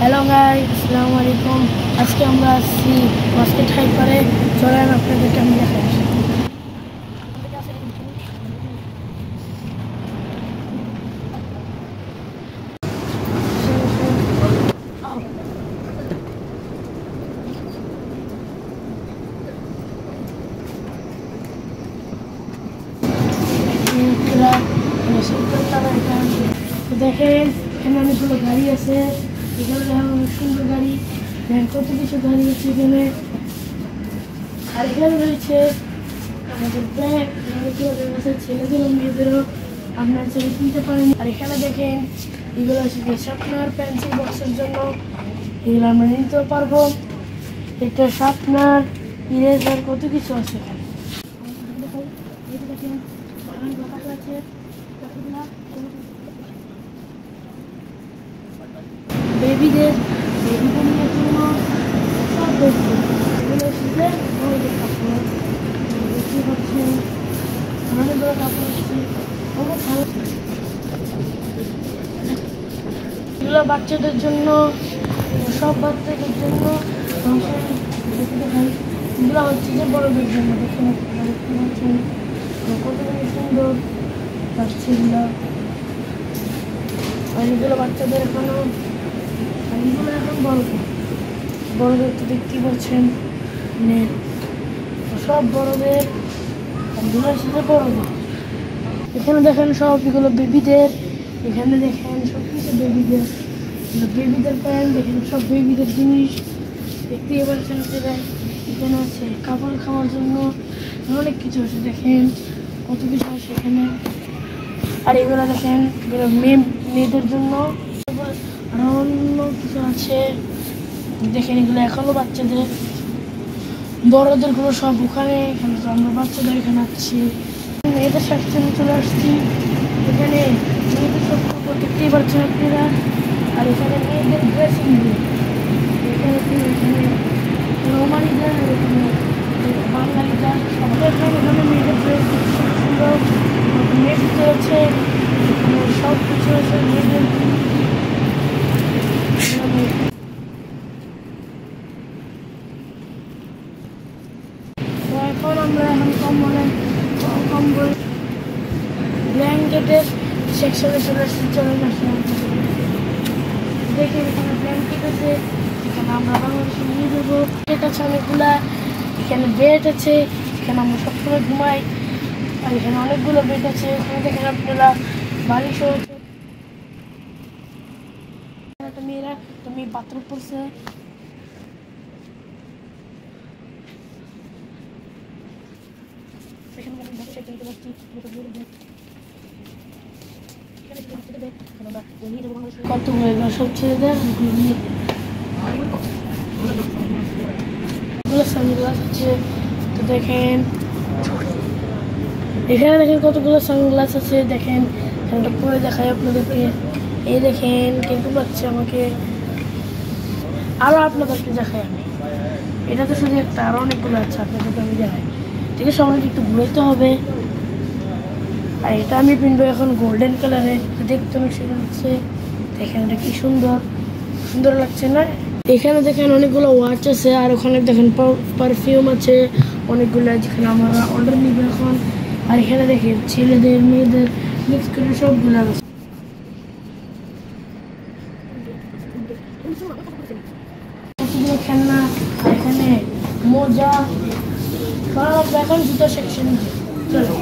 Hello guys, আসসালামু আলাইকুম। আজকে আমরা আসছি বাস্কেট হাইপারে। চলেন আপনাদেরকে আমি দেখাই। দেখেন এখানে অনেকগুলো গাড়ি আছে। এখানে দেখেন অনেক সুন্দর গাড়ি, দেখেন কত কিছু গাড়ি আছে এখানে। আর এখানে রয়েছে আমাদের ব্যাগ, আছে ছেলেদের মেয়েদেরও, আপনার ছেলে কিনতে পারেন। আর এখানে দেখেন এগুলো আছে শার্পনার, পেন্সিল বক্সের জন্য, এগুলো আমরা নিতে পারবো। এটা শার্পনার, ইরেজার, কত কিছু আছে এখানে। দেখেন আছে বেবিদের নিয়ে জন্য সব দেখছি। এগুলো শুধু বড়দের কাপড় দেখতে পাচ্ছেন, অনেকগুলো কাপড় আসছে, অনেক ভালো। এগুলো বাচ্চাদের জন্য, সব বাচ্চাদের জন্য। এগুলো হচ্ছে যে বড়দের জন্য। দেখুন দেখতে পাচ্ছেন কতগুলো সুন্দর লাগছে এগুলো। আর এগুলো বাচ্চাদের এখনো, এগুলো এখন বড়দের তো দেখতেই পাচ্ছেন নেট, সব বড়দের, এগুলো আসলে বড়দের। এখানে দেখেন সব এগুলো বেবিদের, এখানে দেখেন সব কিছু বেবিদের, বেবিদের প্যান্ট, দেখেন সব বেবিদের জিনিস দেখতেই পাচ্ছেন। এখানে আছে কাপড় খাওয়ার জন্য, অনেক কিছু আছে, দেখেন কত কিছু আছে এখানে। আর এগুলো দেখেন এগুলো মেয়েদের জন্য, আর অন্য কিছু আছে দেখেন। এগুলো এখনো বাচ্চাদের, বড়দের গুলো সব ওখানে। এখানে তো আমরা বাচ্চাদের এখানে আসছি, মেয়েদের সেকশনে চলে আসছি। এখানে মেয়েদের সব কাপড় দেখতেই পাচ্ছেন আপনারা। আর এখানে মেয়েদের ড্রেসিং রুম, এখানে রোমানিদের, এখানে বাঙালিদের সবাই এখানে মেয়েদের ড্রেস সুন্দর মেয়েদের আছে, সব কিছু আছে মেয়েদের। এখন আমরা কম্বল ব্ল্যাঙ্কেটের সেকশনে চলে আসছি। চলেন আসলাম, দেখেন এখানে ব্ল্যাঙ্কেট আছে, এখানে আমরা বাংলাদেশে নিয়ে দেবো। বেড আছে অনেকগুলা, এখানে বেড আছে, এখানে আমরা সবসময় ঘুমাই। আর এখানে অনেকগুলো বেড আছে। এখানে দেখেন আপনারা বালিশও আছে। একটা মেয়েরা, একটা মেয়ে বাথরুম করছে। কত হয়ে সব ছেলেদের সানগ্লাস আছে। তো দেখেন এখানে দেখেন কতগুলো সানগ্লাস আছে। দেখেন এটা পরে দেখায় আপনাদেরকে। এই দেখেন কিন্তু পাচ্ছে আমাকে, আরো আপনাদেরকে দেখাই আমি। এটা তো শুধু একটা, আরো অনেকগুলো আছে, আপনাদেরকে আমি দেখাই। ঠিক আছে, আমাকে একটু ঘুরাইতে হবে। আর এটা আমি কিনবো এখন গোল্ডেন কালারে, দেখতে অনেক সুন্দর লাগছে। দেখেন এটা কি সুন্দর সুন্দর লাগছে না? এখানে দেখেন অনেকগুলো ওয়াচ আছে, আর ওখানে দেখেন পারফিউম আছে অনেকগুলো, যেখানে আমরা অর্ডার নিব এখন। আর এখানে দেখেন ছেলেদের মেয়েদের মিক্স করে সবগুলো আছে। কতগুলো খেলনা, আর এখানে মোজা, সব এখন জুতো সেকশন। চলো।